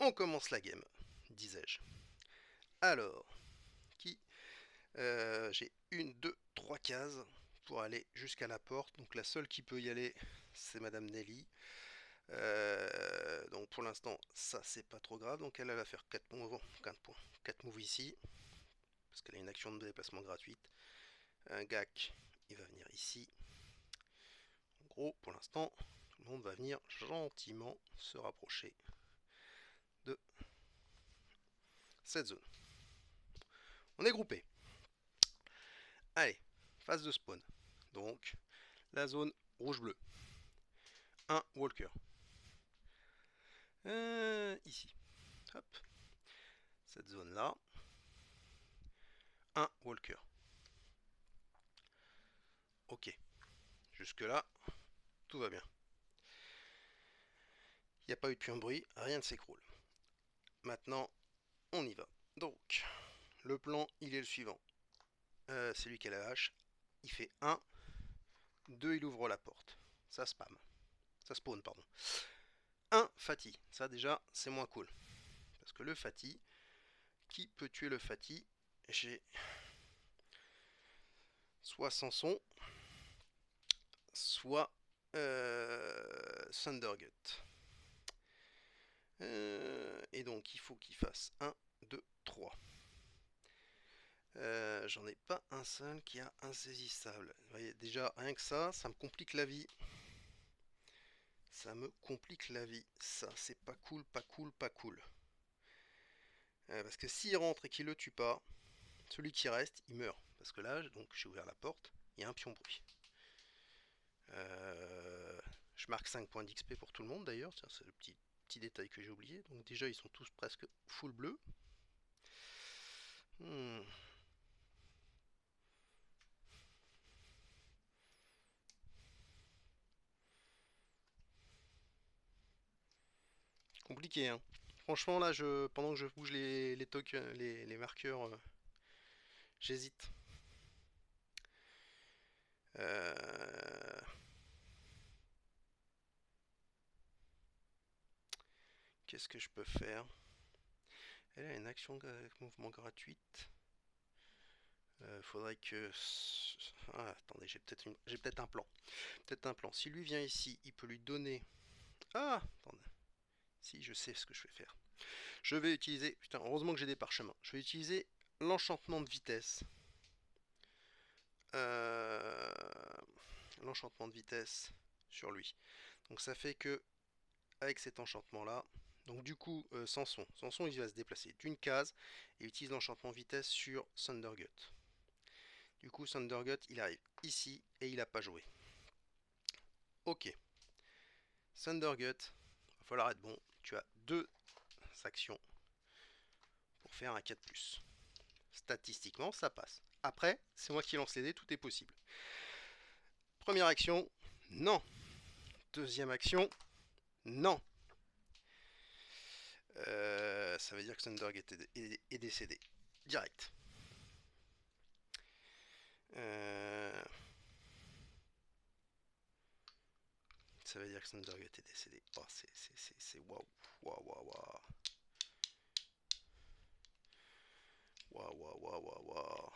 On commence la game, disais-je. Alors, qui j'ai une, deux, trois cases pour aller jusqu'à la porte. Donc la seule qui peut y aller, c'est Madame Nelly. Donc pour l'instant, ça c'est pas trop grave. Donc elle va faire 4 moves, 4 points, 4 moves ici, parce qu'elle a une action de déplacement gratuite. Un Gak, il va venir ici. En gros, pour l'instant, tout le monde va venir gentiment se rapprocher de cette zone. On est groupé. Allez, phase de spawn. Donc, la zone rouge-bleu. Un walker. Ici. Hop. Cette zone-là. Un walker. Ok. Jusque-là, tout va bien. Il n'y a pas eu de puits de bruit, rien ne s'écroule. Maintenant, on y va. Donc, le plan, il est le suivant. C'est lui qui a la hache. Il fait 1. 2, il ouvre la porte. Ça spam. Ça spawn, pardon. 1, Fati. Ça, déjà, c'est moins cool. Parce que le Fati, qui peut tuer le Fati? J'ai soit Sanson, soit Thundergut. Et donc il faut qu'il fasse 1, 2, 3. J'en ai pas un seul qui a insaisissable. Vous voyez, déjà, rien que ça me complique la vie. Ça me complique la vie. Ça, c'est pas cool, pas cool, pas cool. Parce que s'il rentre et qu'il le tue pas, celui qui reste, il meurt. Parce que là, donc j'ai ouvert la porte, il y a un pion bruit. Je marque 5 points d'XP pour tout le monde d'ailleurs, c'est le petit détail que j'ai oublié. Donc déjà ils sont tous presque full bleu. Hmm. Compliqué hein. Franchement là pendant que je bouge les tokens, les marqueurs, j'hésite. Euh, Qu'est-ce que je peux faire? Elle a une action avec mouvement gratuite. Faudrait que... Ah, attendez, j'ai peut-être un plan. Peut-être un plan. Si lui vient ici, il peut lui donner... Ah, attendez. Si, je sais ce que je vais faire. Je vais utiliser... Putain, heureusement que j'ai des parchemins. Je vais utiliser l'enchantement de vitesse. Euh, L'enchantement de vitesse sur lui. Donc ça fait que, avec cet enchantement-là... Donc du coup, Sanson. Sanson, il va se déplacer d'une case et utilise l'enchantement vitesse sur Thundergut. Du coup, Thundergut, il arrive ici et il n'a pas joué. Ok. Thundergut, il va falloir être bon. Tu as 2 actions pour faire un 4+. Statistiquement, ça passe. Après, c'est moi qui lance les dés, tout est possible. Première action, non. Deuxième action, non. Ça veut dire que Thundergut est décédé. Direct. Ça veut dire que Thundergut est décédé. Oh, c'est waouh. Waouh, waouh, waouh. Waouh, waouh, waouh, waouh, waouh.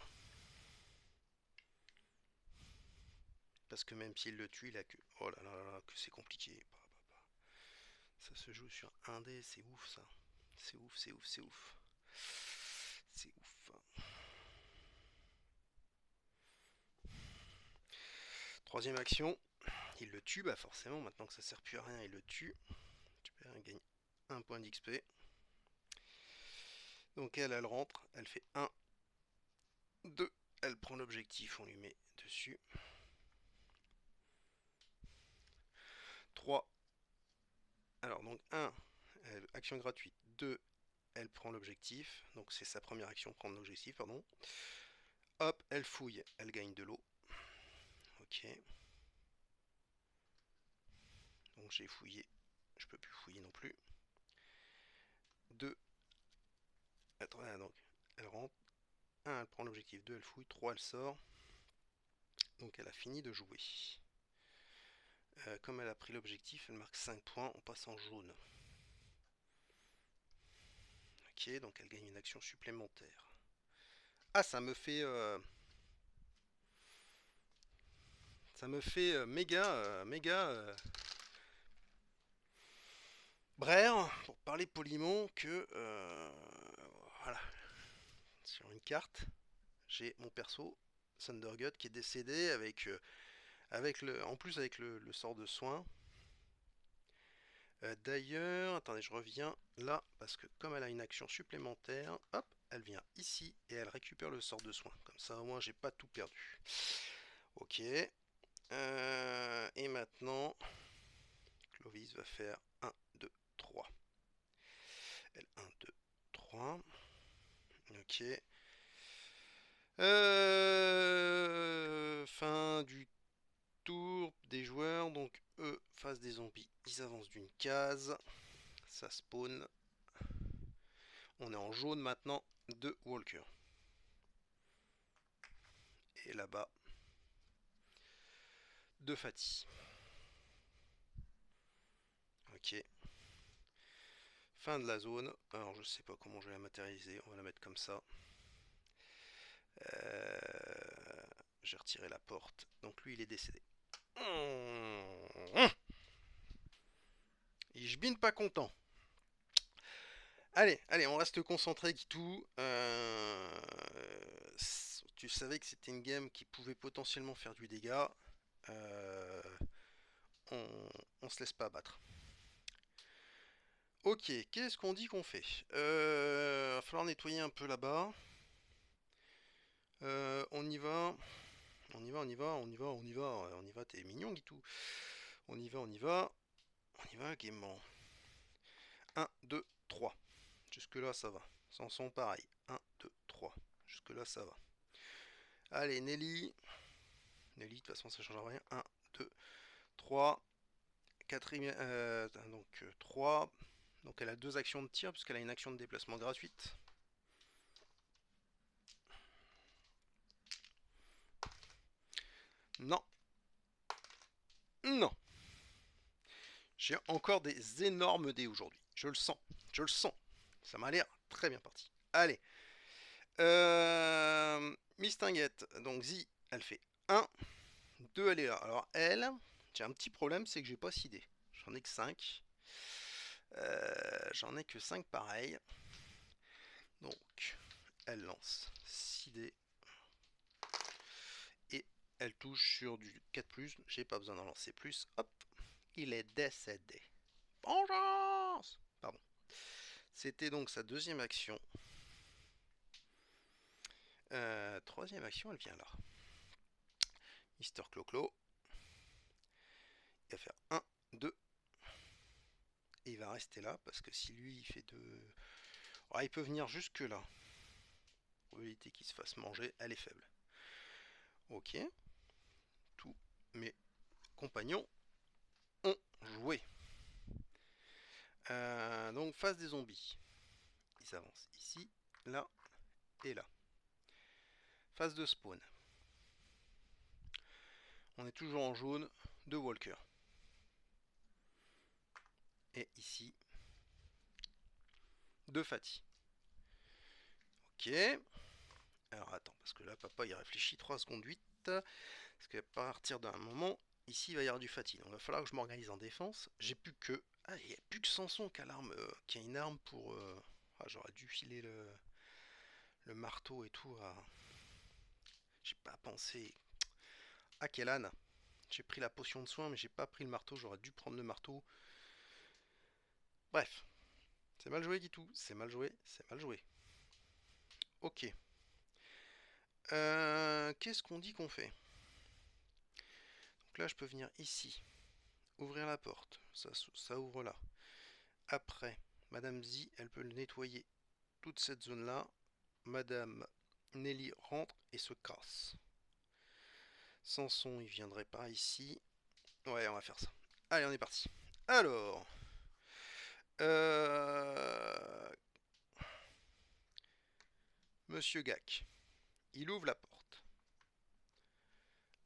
Parce que même s'il le tue, il a que... Oh là là là, que c'est compliqué. Ça se joue sur un dé, c'est ouf ça. C'est ouf, c'est ouf, c'est ouf. C'est ouf. Troisième action, il le tue, bah forcément, maintenant que ça sert plus à rien, il le tue. Super, il gagne un point d'XP. Donc elle rentre, elle fait 1, 2, elle prend l'objectif, on lui met dessus. 3, alors donc 1, action gratuite. 2, elle prend l'objectif, donc c'est sa première action, prendre l'objectif, pardon. Hop, elle fouille, elle gagne de l'eau. Ok. Donc j'ai fouillé, je peux plus fouiller non plus. 2, attends, donc elle rentre. 1, elle prend l'objectif. 2, elle fouille. 3, elle sort. Donc elle a fini de jouer. Comme elle a pris l'objectif, elle marque 5 points. On passe en jaune. Ok, donc elle gagne une action supplémentaire. Ah, ça me fait méga Brère, pour parler poliment, que voilà, sur une carte, j'ai mon perso Thundergut qui est décédé en plus avec le sort de soin. D'ailleurs, attendez, je reviens là parce que comme elle a une action supplémentaire, hop, elle vient ici et elle récupère le sort de soin. Comme ça, au moins, j'ai pas tout perdu. Ok. Et maintenant, Clovis va faire 1, 2, 3. Elle 1, 2, 3. Ok. Fin du tour des joueurs. Donc eux, face des zombies, ils avancent d'une case. Ça spawn. On est en jaune maintenant de Walker. Et là-bas, de Fatih. Ok. Fin de la zone. Alors je sais pas comment je vais la matérialiser. On va la mettre comme ça. J'ai retiré la porte. Donc lui, il est décédé. Je bine pas content. Allez, allez, on reste concentré, Guitou. Tu savais que c'était une game qui pouvait potentiellement faire du dégât. Euh, on se laisse pas abattre. Ok, qu'est-ce qu'on dit qu'on fait? Va falloir nettoyer un peu là-bas. On y va. On y va, on y va, on y va, on y va, on y va, t'es mignon, Guitou. On y va, on y va. On y va gaiement. 1, 2, 3. Jusque-là, ça va. Sanson, pareil. 1, 2, 3. Jusque-là, ça va. Allez, Nelly. Nelly, de toute façon, ça change rien. 1, 2, 3. Quatrième, donc 3. Donc elle a deux actions de tir, puisqu'elle a une action de déplacement gratuite. Non. Non. J'ai encore des énormes dés aujourd'hui. Je le sens. Je le sens. Ça m'a l'air très bien parti. Allez. Mistinguette. Donc Zi, elle fait 1. 2, elle est là. Alors elle, j'ai un petit problème, c'est que j'ai pas 6 dés. J'en ai que 5. J'en ai que 5 pareil. Donc, elle lance 6 dés. Et elle touche sur du 4+. J'ai pas besoin d'en lancer plus. Hop, il est décédé. Vengeance! Pardon. C'était donc sa deuxième action. Troisième action, elle vient là. Mister Clo-Clo. Il va faire 1, 2. Et il va rester là, parce que si lui, il fait 2... Oh, il peut venir jusque là. La probabilité qu'il se fasse manger, elle est faible. Ok. Tous mes compagnons ont joué. Donc, face des zombies. Ils avancent ici, là et là. Phase de spawn. On est toujours en jaune de Walker. Et ici, de Fatih. Ok. Alors attends, parce que là, papa, il réfléchit 3 secondes 8. Parce qu'à partir d'un moment, ici, il va y avoir du Fatih. Donc il va falloir que je m'organise en défense. J'ai plus que... Ah, il n'y a plus que Sanson qui a une arme pour... Ah, j'aurais dû filer le marteau et tout à... J'ai pas pensé... Ah, quel âne. J'ai pris la potion de soin, mais j'ai pas pris le marteau. J'aurais dû prendre le marteau. Bref. C'est mal joué, Guitou. C'est mal joué. C'est mal joué. Ok. Qu'est-ce qu'on dit qu'on fait? Donc là, je peux venir ici. Ouvrir la porte. Ça ouvre là. Après, Madame Z, elle peut nettoyer toute cette zone-là. Madame Nelly rentre et se casse. Sanson, il viendrait par ici. Ouais, on va faire ça. Allez, on est parti. Alors... Monsieur Gac. Il ouvre la porte.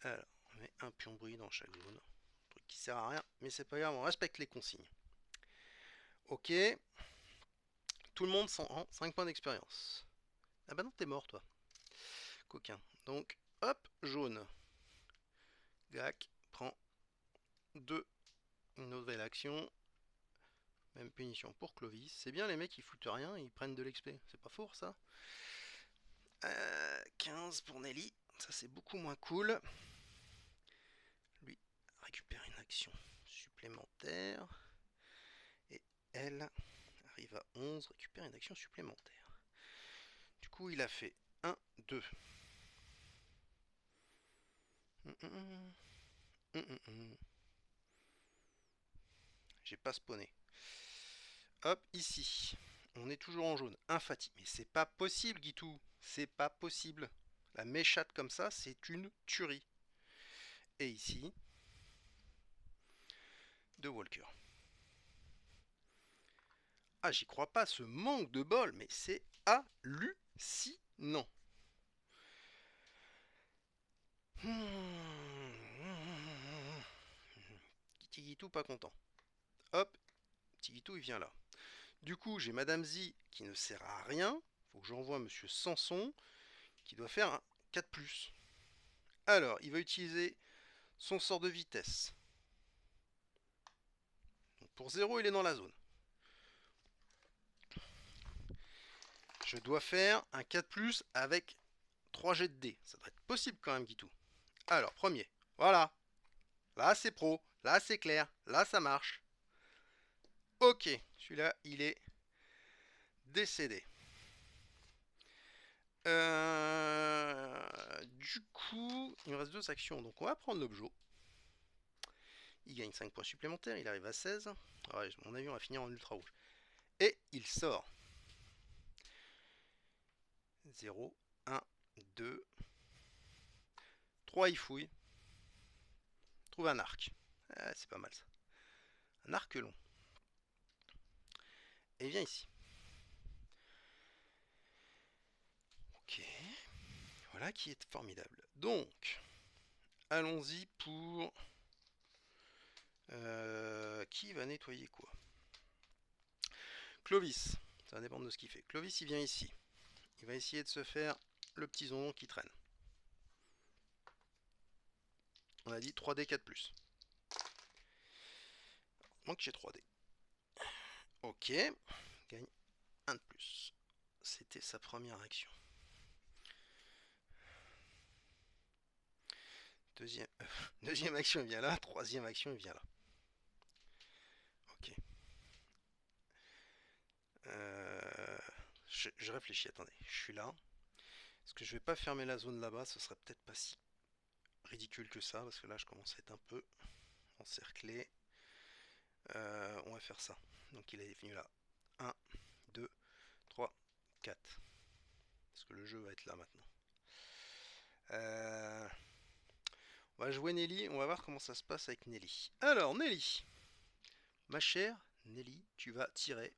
Alors, on met un pion bruit dans chaque zone. Truc qui sert à rien, mais c'est pas grave, on respecte les consignes. Ok. tout le monde en 5 points d'expérience. Ah bah non, t'es mort, toi. Coquin. Donc, hop, jaune. Gac, prend 2. Une nouvelle action. Même punition pour Clovis. C'est bien, les mecs, ils foutent rien, ils prennent de l'XP. C'est pas fort, ça. 15 pour Nelly. Ça, c'est beaucoup moins cool. Lui récupère une action supplémentaire. Et elle arrive à 11, récupère une action supplémentaire. Du coup, il a fait 1, 2. J'ai pas spawné. Hop, ici. On est toujours en jaune. Infati. Mais c'est pas possible, Guitou. C'est pas possible. La méchate comme ça, c'est une tuerie. Et ici, de Walker. Ah, j'y crois pas, ce manque de bol, mais c'est hallucinant. Tigitou pas content. Hop, Tigitou il vient là. Du coup, j'ai Madame Z qui ne sert à rien. Faut que j'envoie Monsieur Sanson qui doit faire un 4+. Alors, il va utiliser son sort de vitesse. Donc pour 0, il est dans la zone. Je dois faire un 4+, avec 3 jets de dés. Ça doit être possible quand même, Guitou. Alors, premier. Voilà. Là, c'est pro. Là, c'est clair. Là, ça marche. Ok. Celui-là, il est décédé. Du coup, il me reste 2 actions. Donc, on va prendre l'objet. Il gagne 5 points supplémentaires. Il arrive à 16. Ouais, mon avion va finir en ultra rouge. Et il sort. 0, 1, 2, 3, il fouille. Trouve un arc. Ah, c'est pas mal ça. Un arc long. Et viens ici. Ok. Voilà qui est formidable. Donc, allons-y pour... qui va nettoyer quoi? Clovis. Ça va dépendre de ce qu'il fait. Clovis, il vient ici. Il va essayer de se faire le petit zonzon qui traîne. On a dit 3D 4+. Donc j'ai 3D. Ok. Gagne 1 de plus. C'était sa première action. Deuxième action, il vient là. Troisième action, il vient là. Ok. Je réfléchis, attendez. Je suis là. Est-ce que je vais pas fermer la zone là-bas? Ce serait peut-être pas si ridicule que ça, parce que là, je commence à être un peu encerclé. On va faire ça. Donc il est venu là. 1, 2, 3, 4. Parce que le jeu va être là maintenant. On va jouer Nelly. On va voir comment ça se passe avec Nelly. Alors, Nelly. Ma chère Nelly, tu vas tirer.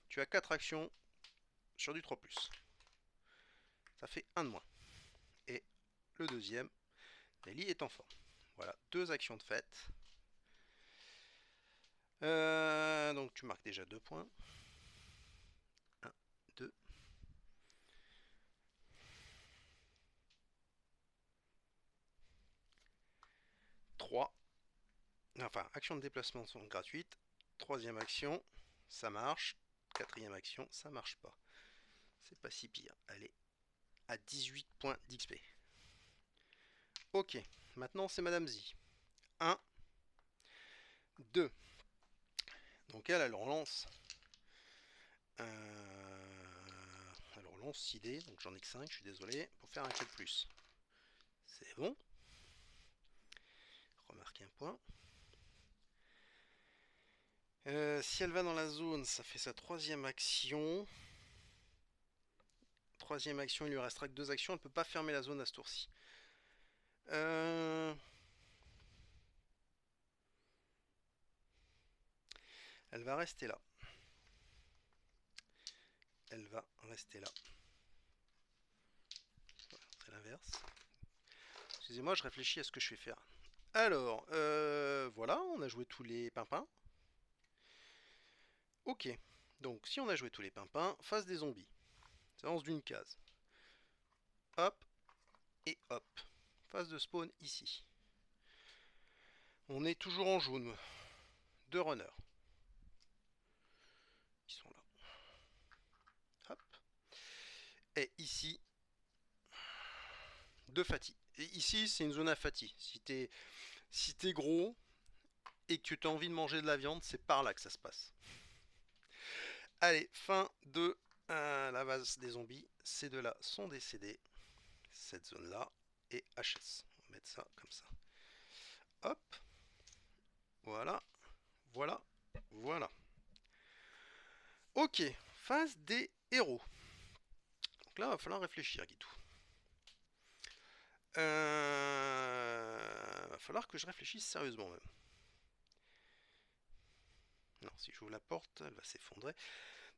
Tu as 4 actions sur du 3+. Ça fait 1 de moins. Et le deuxième, Nelly est en forme. Voilà, 2 actions de fait. Donc tu marques déjà 2 points. 1, 2. 3. Enfin, action de déplacement sont gratuites. Troisième action, ça marche. Quatrième action, ça marche pas. C'est pas si pire. Allez, à 18 points d'XP. Ok, maintenant c'est Madame Z. 1, 2. Donc elle relance. Elle relance 6 dés, donc j'en ai que 5, je suis désolé, pour faire un 4+. C'est bon. Remarquez un point. Si elle va dans la zone, ça fait sa troisième action. Troisième action, il lui restera que 2 actions. Elle ne peut pas fermer la zone à ce tour-ci. Elle va rester là. Elle va rester là. Voilà, c'est l'inverse. Excusez-moi, je réfléchis à ce que je vais faire. Alors, voilà, on a joué tous les pimpins. Ok, Donc si on a joué tous les pimpins, phase des zombies. Ça avance d'une case. Hop et hop. Phase de spawn ici. On est toujours en jaune. 2 runners. Ils sont là. Hop. Et ici, 2 fatis. Et ici, c'est une zone à fatis. Si t'es gros et que tu as envie de manger de la viande, c'est par là que ça se passe. Allez, fin de la vase des zombies. Ces deux-là sont décédés. Cette zone-là est HS. On va mettre ça comme ça. Hop. Voilà. Voilà. Voilà. Ok. Phase des héros. Donc là, il va falloir réfléchir, Guitou. Va falloir que je réfléchisse sérieusement même. Non, si j'ouvre la porte, elle va s'effondrer.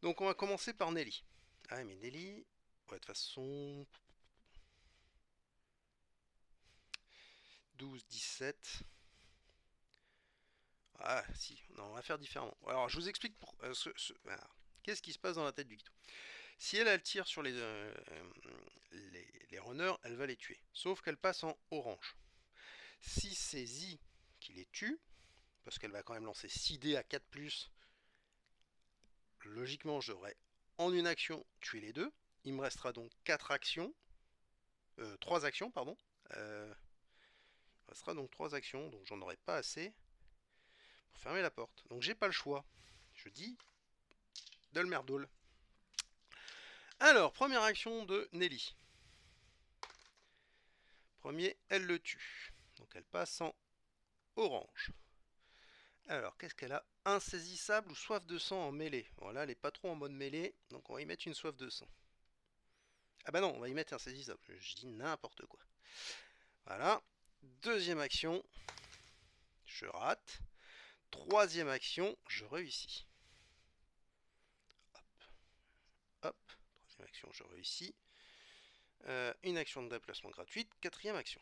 Donc on va commencer par Nelly. Ah mais Nelly, ouais, de toute façon... 12, 17... Ah si, non, on va faire différemment. Alors je vous explique pour, qu'est-ce qui se passe dans la tête du Guitou. Si elle tire sur les runners, elle va les tuer. Sauf qu'elle passe en orange. Si c'est Z qui les tue, parce qu'elle va quand même lancer 6 dés à 4+, logiquement je devrais en une action tuer les deux. Il me restera donc 4 actions. 3 actions, pardon. Il me restera donc 3 actions, donc j'en aurai pas assez pour fermer la porte. Donc j'ai pas le choix. Je dis de le merdoul. Alors, première action de Nelly. Premier, elle le tue. Donc elle passe en orange. Alors, qu'est-ce qu'elle a? Insaisissable ou soif de sang en mêlée. Voilà, elle est pas trop en mode mêlée, donc on va y mettre une soif de sang. Ah bah non, on va y mettre insaisissable. Je dis n'importe quoi. Voilà. Deuxième action, je rate. Troisième action, je réussis. Hop. Hop. Troisième action, je réussis. Une action de déplacement gratuite. Quatrième action.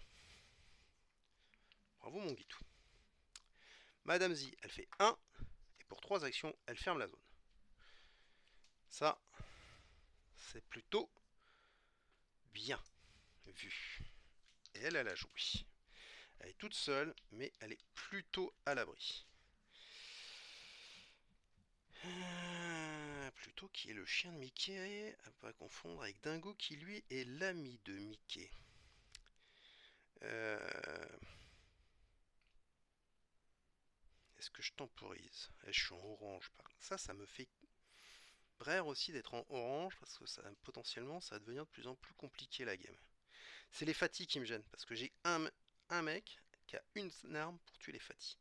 Bravo mon Guitou. Madame Z, elle fait 1. Et pour 3 actions, elle ferme la zone. Ça, c'est plutôt bien vu. Et elle a joué. Elle est toute seule, mais elle est plutôt à l'abri. Pluto qui est le chien de Mickey, à pas confondre avec Dingo qui lui est l'ami de Mickey. Est-ce que je temporise? Je suis en orange. Ça me fait brère aussi d'être en orange parce que ça, potentiellement ça va devenir de plus en plus compliqué la game. C'est les fatigues qui me gênent parce que j'ai un mec qui a une arme pour tuer les fatigues.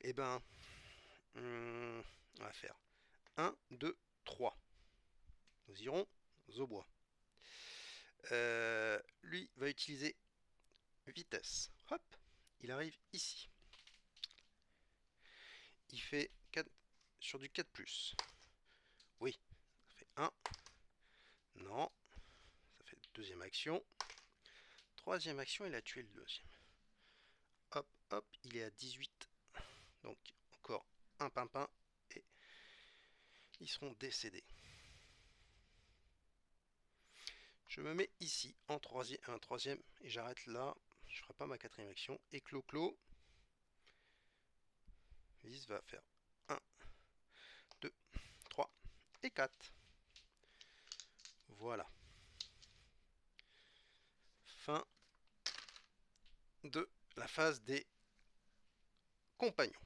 Eh ben, on va faire 1, 2, 3. Nous irons au bois. Lui va utiliser vitesse. Hop, il arrive ici. Il fait 4 sur du 4+. Oui, ça fait 1. Non, ça fait deuxième action. Troisième action, il a tué le deuxième. Hop, hop, il est à 18. Donc encore un pimpin et ils seront décédés. Je me mets ici en troisième et j'arrête là. Je ferai pas ma quatrième action. Et Clo-Clo. Viz va faire 1, 2, 3 et 4. Voilà. Fin de la phase des compagnons.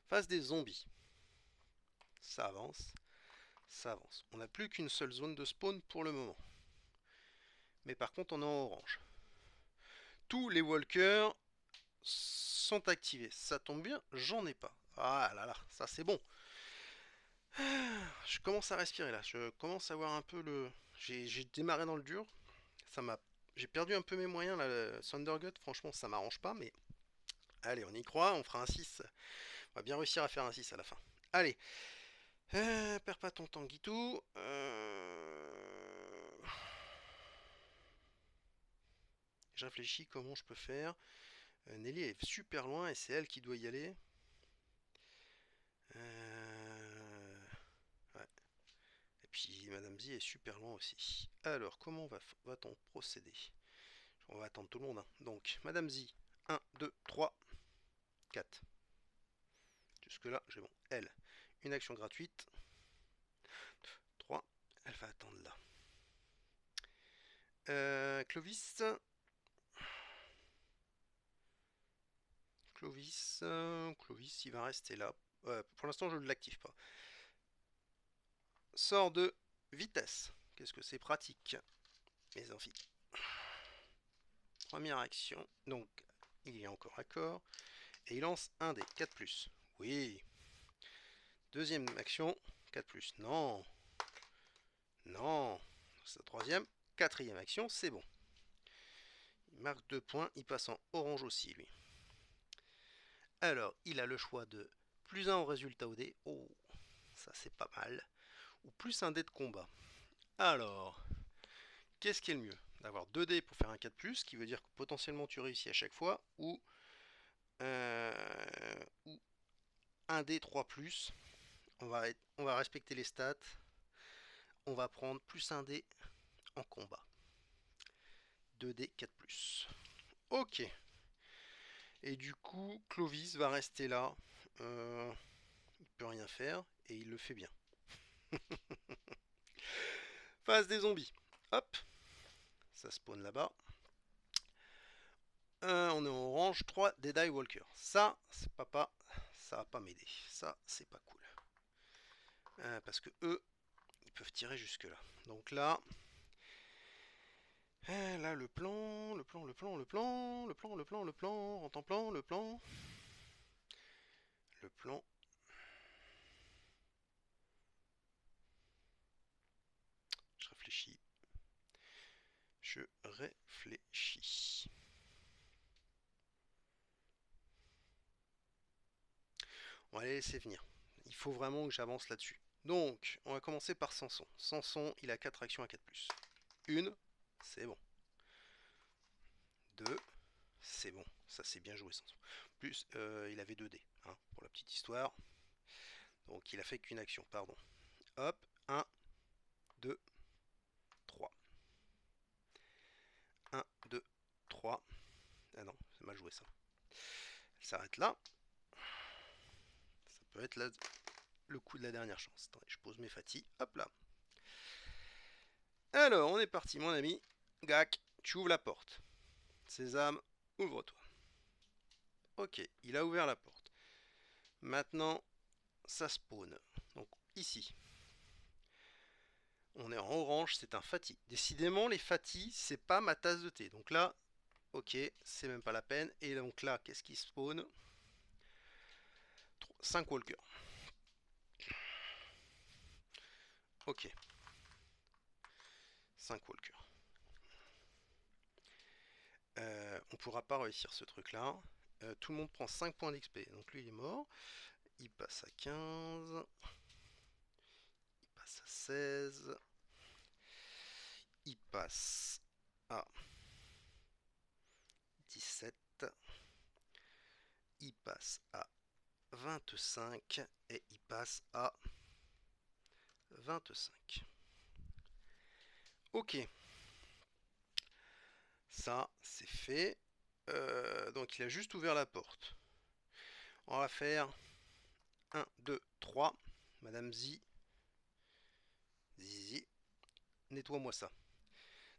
Phase des zombies. Ça avance. Ça avance. On n'a plus qu'une seule zone de spawn pour le moment. Mais par contre, on est en orange. Tous les walkers sont activés. Ça tombe bien, j'en ai pas. Ah là là, ça c'est bon. Je commence à respirer là. Je commence à voir un peu le... J'ai démarré dans le dur. J'ai perdu un peu mes moyens là. Le Thundergut, franchement, ça m'arrange pas. Mais allez, on y croit. On fera un 6. On va bien réussir à faire un 6 à la fin. Allez. Perds pas ton temps, Guitou. Je réfléchis comment je peux faire. Nelly est super loin et c'est elle qui doit y aller. Ouais. Et puis Madame Z est super loin aussi. Alors, comment va-t-on procéder? On va attendre tout le monde, hein. Donc, Madame Z, 1, 2, 3, 4. Jusque-là, j'ai bon. Elle, une action gratuite. 3, elle va attendre là. Clovis. Clovis, il va rester là. Pour l'instant, je ne l'active pas. Sort de vitesse. Qu'est-ce que c'est pratique, mes amphis. Première action. Donc, il y a encore accord. Et il lance un dé. 4+. Oui. Deuxième action. 4+. Non. Non. C'est la troisième. Quatrième action, c'est bon. Il marque 2 points. Il passe en orange aussi, lui. Alors, il a le choix de plus 1 au résultat au dé. Oh, ça c'est pas mal. Ou plus un dé de combat. Alors, qu'est-ce qui est le mieux? D'avoir 2 dés pour faire un 4+, qui veut dire que potentiellement tu réussis à chaque fois, ou un dé 3+. On va respecter les stats. On va prendre plus un dé en combat. 2 dés 4+. Ok. Et du coup, Clovis va rester là. Il peut rien faire et il le fait bien. Phase des zombies. Hop. Ça spawn là-bas. On est en orange. 3 Deadeye Walker. Ça, c'est papa. Ça va pas m'aider. Ça, c'est pas cool. Parce que eux, ils peuvent tirer jusque là. Donc là. Là, le plan. Rentre en plan, le plan. Le plan. Je réfléchis. Je réfléchis. On va les laisser venir. Il faut vraiment que j'avance là-dessus. Donc, on va commencer par Samson. Samson, il a 4 actions à 4+. Une, c'est bon. 2, c'est bon. Ça, c'est bien joué, Samson. Plus, il avait 2 dés, hein, pour la petite histoire. Donc, il a fait qu'une action, pardon. Hop, 1, 2, 3. 1, 2, 3. Ah non, c'est mal joué, ça. Elle s'arrête là. Ça peut être le coup de la dernière chance. Attendez, je pose mes fatigues. Hop là. Alors, on est parti, mon ami. Gac, tu ouvres la porte. Sésame, ouvre-toi. Ok, il a ouvert la porte. Maintenant, ça spawn. Donc, ici. On est en orange, c'est un fati. Décidément, les fatis, c'est pas ma tasse de thé. Donc là, ok, c'est même pas la peine. Et donc là, qu'est-ce qui spawn? 5 walkers. Ok. 5 walkers. On pourra pas réussir ce truc-là. Tout le monde prend 5 points d'XP. Donc lui, il est mort. Il passe à 15. Il passe à 16. Il passe à 17. Il passe à 25. Et il passe à 25. Ok. Ça, c'est fait. Donc il a juste ouvert la porte. On va faire 1, 2, 3. Madame Z. Zizi. Nettoie-moi ça.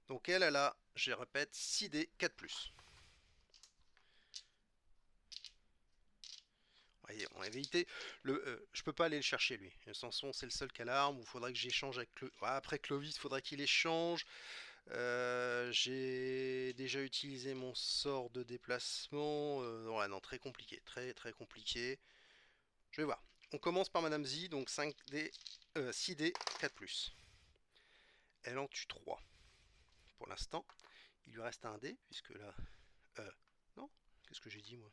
Donc elle a, je répète, 6D 4+. Voyez, on va éviter je peux pas aller le chercher lui. Samson c'est le seul qui a l'arme. Il faudrait que j'échange avec après Clovis, il faudrait qu'il échange. J'ai déjà utilisé mon sort de déplacement. Ouais, non, très compliqué, très très compliqué. Je vais voir. On commence par Madame Z, donc 5D, 6D 4+. Elle en tue 3. Pour l'instant, il lui reste un dé, puisque là... non, qu'est-ce que j'ai dit moi?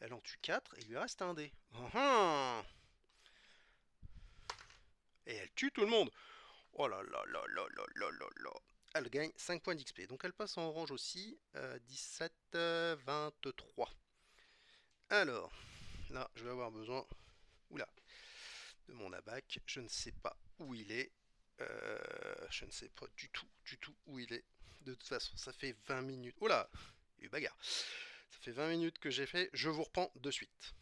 Elle en tue 4 et il lui reste un dé. Et elle tue tout le monde. Oh là là là là là là là là. elle gagne 5 points d'XP. Donc elle passe en orange aussi, 17, 23. Alors, là, je vais avoir besoin, oula, de mon abac. Je ne sais pas où il est. Je ne sais pas du tout où il est. De toute façon, ça fait 20 minutes. Oula, il y a eu bagarre. Ça fait 20 minutes que j'ai fait. Je vous reprends de suite.